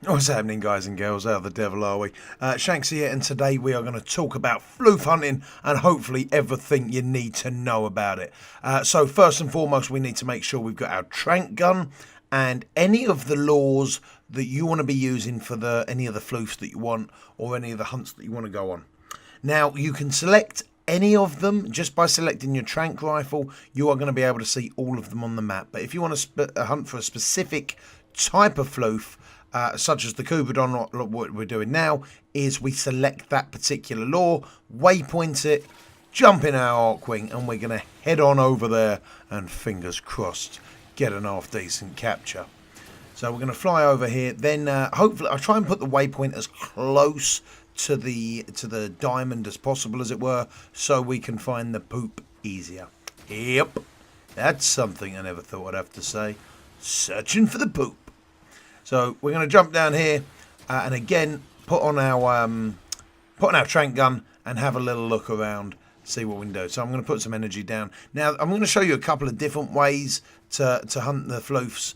What's happening, guys and girls? How the devil are we? Shanksy here, and today we are going to talk about floof hunting and hopefully everything you need to know about it. So first and foremost, we need to make sure we've got our trank gun and any of the lures that you want to be using for any of the floofs that you want or any of the hunts that you want to go on. Now, you can select any of them just by selecting your trank rifle. You are going to be able to see all of them on the map. But if you want to hunt for a specific type of floof, such as the Cubadon, what we're doing now is we select that particular lure, waypoint it, jump in our Arcwing, and we're going to head on over there and fingers crossed get an half decent capture. So we're going to fly over here. Then hopefully I'll try and put the waypoint as close to the diamond as possible, as it were, so we can find the poop easier. Yep, that's something I never thought I'd have to say. Searching for the poop. So we're going to jump down here and again put on our trank gun and have a little look around, see what we can do. So I'm going to put some energy down. Now I'm going to show you a couple of different ways to hunt the floofs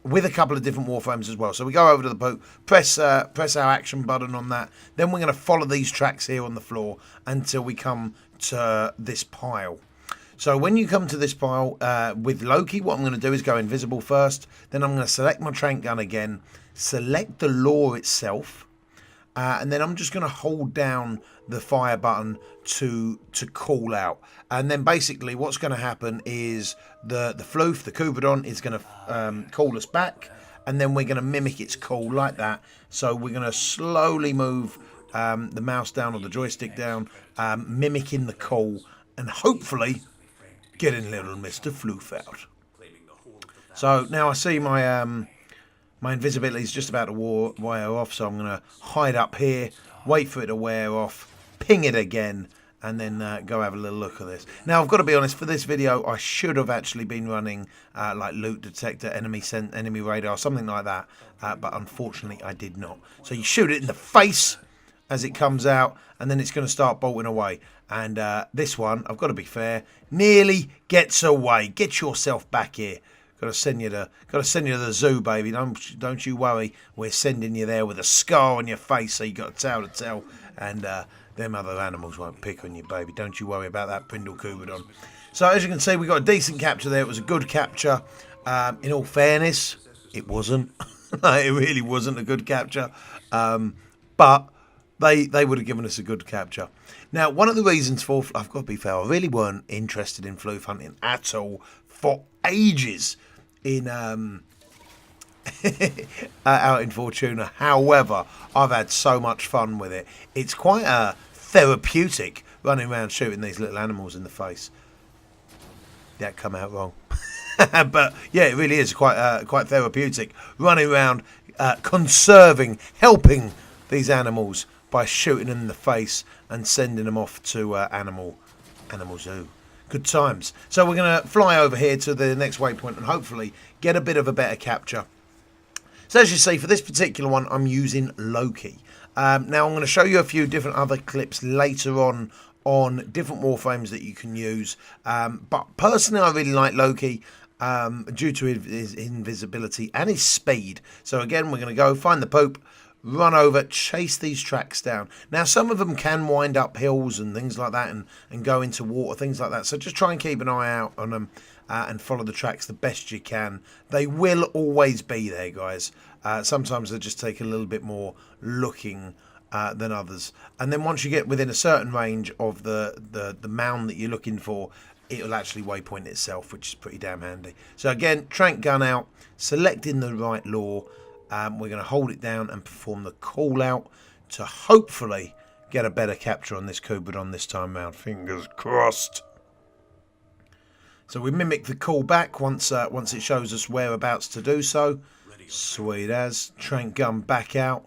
with a couple of different warframes as well. So we go over to the boat, press our action button on that. Then we're going to follow these tracks here on the floor until we come to this pile. So when you come to this pile with Loki, what I'm going to do is go invisible first. Then I'm going to select my trank gun again, select the lure itself, and then I'm just going to hold down the fire button to call out. And then basically what's going to happen is the floof, the Cubadon, is going to call us back, and then we're going to mimic its call like that. So we're going to slowly move the mouse down or the joystick down, mimicking the call, and hopefully getting little Mr. Floof out. So now I see my my invisibility is just about to wear off, so I'm going to hide up here, wait for it to wear off, ping it again, and then go have a little look at this. Now I've got to be honest, for this video I should have actually been running like loot detector, enemy radar, something like that, but unfortunately I did not. So you shoot it in the face as it comes out, and then it's going to start bolting away. And this one, I've got to be fair, nearly gets away. Get yourself back here. Got to send you to the zoo, baby. Don't you worry. We're sending you there with a scar on your face, so you got a tail to tell. And them other animals won't pick on you, baby. Don't you worry about that Brindle Cubadon. So as you can see, we got a decent capture there. It was a good capture. In all fairness, it wasn't. It really wasn't a good capture. But they would have given us a good capture. Now, one of the reasons for, I've got to be fair, I really weren't interested in floof hunting at all for ages in out in Fortuna. However, I've had so much fun with it. It's quite therapeutic running around shooting these little animals in the face. That come out wrong. But yeah, it really is quite therapeutic running around conserving, helping these animals by shooting them in the face and sending them off to animal zoo. Good times. So we're going to fly over here to the next waypoint and hopefully get a bit of a better capture. So as you see, for this particular one, I'm using Loki. Now I'm going to show you a few different other clips later on different warframes that you can use. But personally, I really like Loki due to his invisibility and his speed. So again, we're going to go find the poop, run over, chase these tracks down. Now, some of them can wind up hills and things like that and go into water, things like that. So just try and keep an eye out on them and follow the tracks the best you can. They will always be there, guys. Sometimes they just take a little bit more looking than others. And then once you get within a certain range of the mound that you're looking for, it will actually waypoint itself, which is pretty damn handy. So again, trank gun out, selecting the right lure. We're going to hold it down and perform the call out to hopefully get a better capture on this Cubadon this time round. Fingers crossed. So we mimic the call back once it shows us whereabouts to do so. Sweet as. Trank gun back out.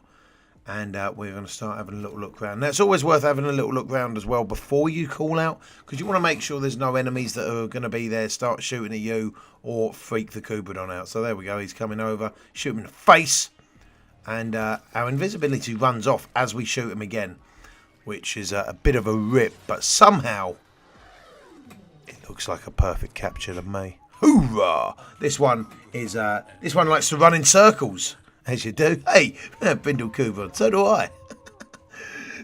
And we're going to start having a little look around. Now, it's always worth having a little look around as well before you call out, because you want to make sure there's no enemies that are going to be there, start shooting at you, or freak the Cubadon out. So there we go. He's coming over. Shoot him in the face. And our invisibility runs off as we shoot him again, which is a bit of a rip. But somehow, it looks like a perfect capture to me. Hoorah! This one likes to run in circles. as you do. Hey, brindle Kubidon, so do I.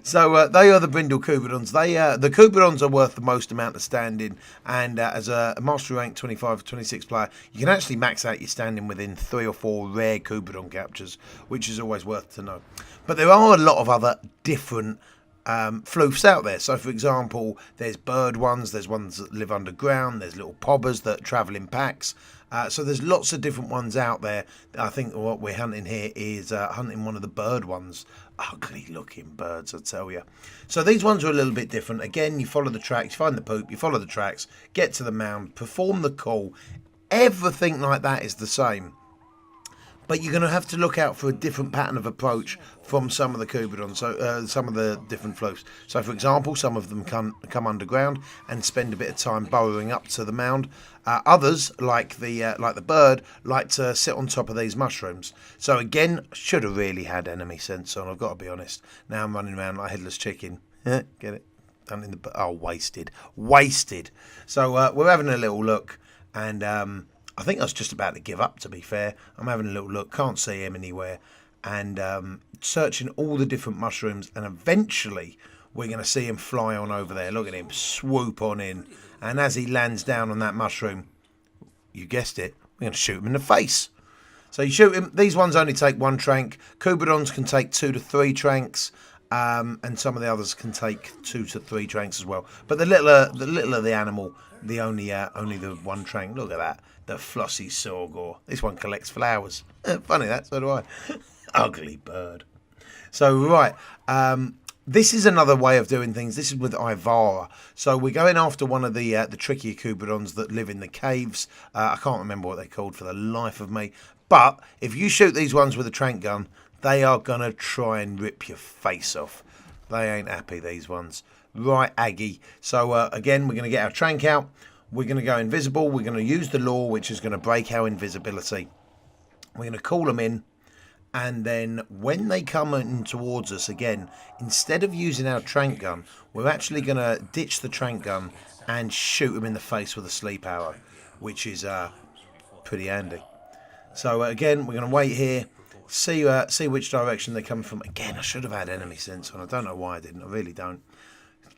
So they are the brindle Kubidons. The Kubidons are worth the most amount of standing, and as a mastery rank 25 or 26 player, you can actually max out your standing within 3 or 4 rare Kubidon captures, which is always worth to know. But there are a lot of other different floofs out there. So for example, there's bird ones, there's ones that live underground, there's little pobbers that travel in packs. So there's lots of different ones out there. I think what we're hunting here is hunting one of the bird ones. Ugly looking birds, I tell you. So these ones are a little bit different. Again, you follow the tracks, you find the poop, you follow the tracks, get to the mound, perform the call. Everything like that is the same. But you're going to have to look out for a different pattern of approach from some of the Kubidons, so some of the different floofs. So, for example, some of them come underground and spend a bit of time burrowing up to the mound. Others, like the bird, like to sit on top of these mushrooms. So, again, should have really had enemy sense on, I've got to be honest. Now I'm running around like a headless chicken. Get it? Done in the... Oh, wasted. Wasted. So, we're having a little look, and... I think I was just about to give up, to be fair. I'm having a little look, can't see him anywhere, and searching all the different mushrooms, and eventually we're going to see him fly on over there. Look at him swoop on in, and as he lands down on that mushroom, you guessed it, we're going to shoot him in the face. So you shoot him. These ones only take 1 trank. Kubidons can take 2 to 3 tranks. And some of the others can take 2 to 3 tranks as well. But the littler the animal, only the 1 trank. Look at that, the flossy Sorgor. This one collects flowers. Funny that, so do I. Ugly bird. So right, this is another way of doing things. This is with Ivara. So we're going after one of the trickier Kubidons that live in the caves. I can't remember what they're called for the life of me. But if you shoot these ones with a trank gun, they are going to try and rip your face off. They ain't happy, these ones. Right, Aggie. So, again, we're going to get our trank out. We're going to go invisible. We're going to use the law, which is going to break our invisibility. We're going to call them in. And then when they come in towards us, again, instead of using our trank gun, we're actually going to ditch the trank gun and shoot them in the face with a sleep arrow, which is pretty handy. So, again, we're going to wait here. See which direction they come from. Again, I should have had enemy sense on. I don't know why I didn't. I really don't.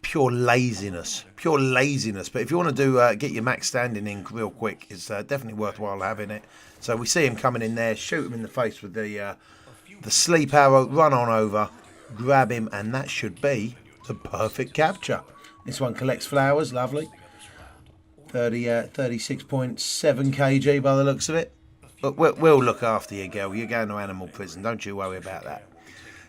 Pure laziness. Pure laziness. But if you want to do get your max standing in real quick, it's definitely worthwhile having it. So we see him coming in there. Shoot him in the face with the sleep arrow. Run on over. Grab him. And that should be the perfect capture. This one collects flowers. Lovely. 36.7 kg by the looks of it. But we'll look after you, girl. You're going to animal prison. Don't you worry about that.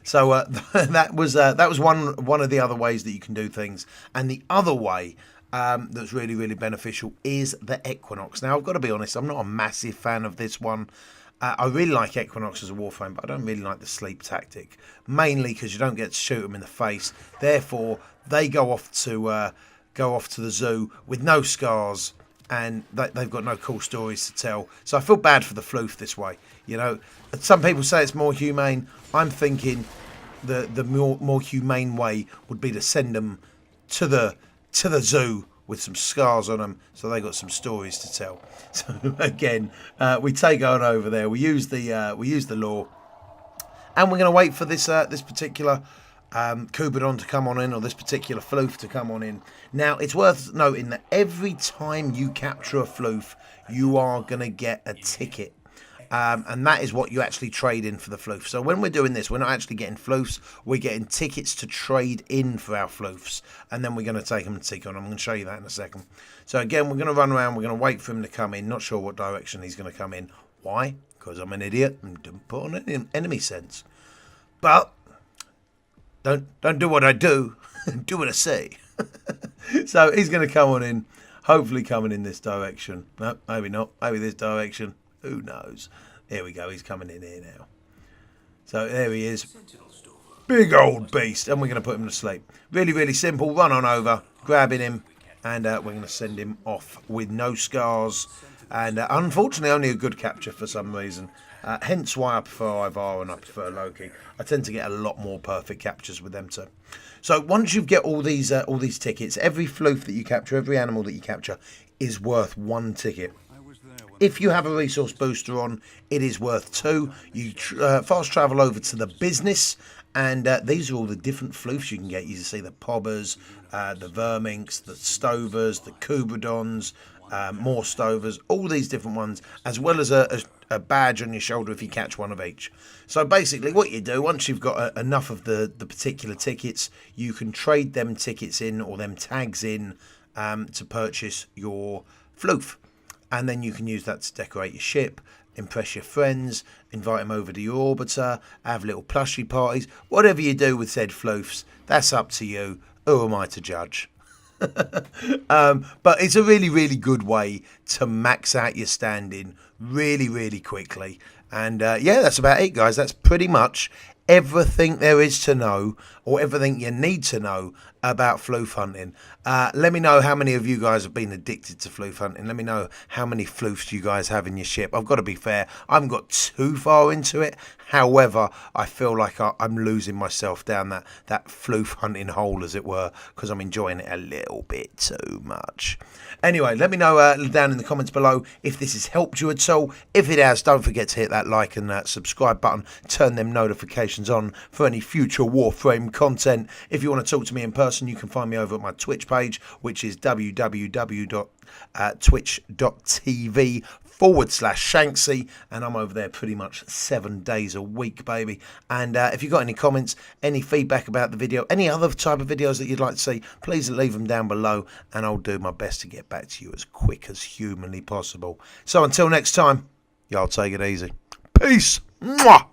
So that was one of the other ways that you can do things. And the other way that's really, really beneficial is the Equinox. Now, I've got to be honest, I'm not a massive fan of this one. I really like Equinox as a Warframe, but I don't really like the sleep tactic. Mainly because you don't get to shoot them in the face. Therefore, they go off to the zoo with no scars. And they've got no cool stories to tell. So I feel bad for the Floof this way. You know, some people say it's more humane. I'm thinking the more humane way would be to send them to the zoo with some scars on them, so they got some stories to tell. So again, we take on over there. We use the law, and we're going to wait for this particular Kubidon to come on in, or this particular Floof to come on in. Now, it's worth noting that every time you capture a Floof, you are going to get a ticket. And that is what you actually trade in for the Floof. So when we're doing this, we're not actually getting Floofs, we're getting tickets to trade in for our Floofs. And then we're going to take them and tick on them. I'm going to show you that in a second. So again, we're going to run around, we're going to wait for him to come in. Not sure what direction he's going to come in. Why? Because I'm an idiot and didn't put on any enemy sense. But don't do what I do, do what I say. So he's going to come on in, hopefully coming in this direction. No, maybe not. Maybe this direction. Who knows? There we go. He's coming in here now. So there he is. Big old beast. And we're going to put him to sleep. Really, really simple. Run on over, grabbing him, and we're going to send him off with no scars. And unfortunately, only a good capture for some reason. Hence why I prefer Ivar and I prefer Loki. I tend to get a lot more perfect captures with them too. So once you get all these tickets, every Floof that you capture, every animal that you capture is worth 1 ticket. If you have a resource booster on, it is worth 2. You fast travel over to the business, and these are all the different floofs you can get. You can see the pobbers, the verminks, the stovers, the kubodons, more stovers, all these different ones, as well as a badge on your shoulder if you catch one of each. So basically what you do, once you've got enough of the particular tickets, you can trade them tickets in, or them tags in, to purchase your floof. And then you can use that to decorate your ship, impress your friends, invite them over to your orbiter, have little plushie parties. Whatever you do with said floofs, that's up to you. Who am I to judge? But it's a really, really good way to max out your standing really, really quickly. And yeah, that's about it, guys. That's pretty much everything there is to know, or everything you need to know about floof hunting. Let me know how many of you guys have been addicted to floof hunting. Let me know how many floofs you guys have in your ship. I've got to be fair, I haven't got too far into it. However, I feel like I'm losing myself down that floof hunting hole, as it were, because I'm enjoying it a little bit too much. Anyway, let me know down in the comments below if this has helped you at all. If it has, don't forget to hit that like and subscribe button. Turn them notifications on for any future Warframe content. If you want to talk to me in person, you can find me over at my Twitch page, which is www.twitch.tv/Shanksy, and I'm over there pretty much 7 days a week, baby. And if you've got any comments, any feedback about the video, any other type of videos that you'd like to see, please leave them down below, and I'll do my best to get back to you as quick as humanly possible. So until next time, y'all take it easy. Peace. Mwah!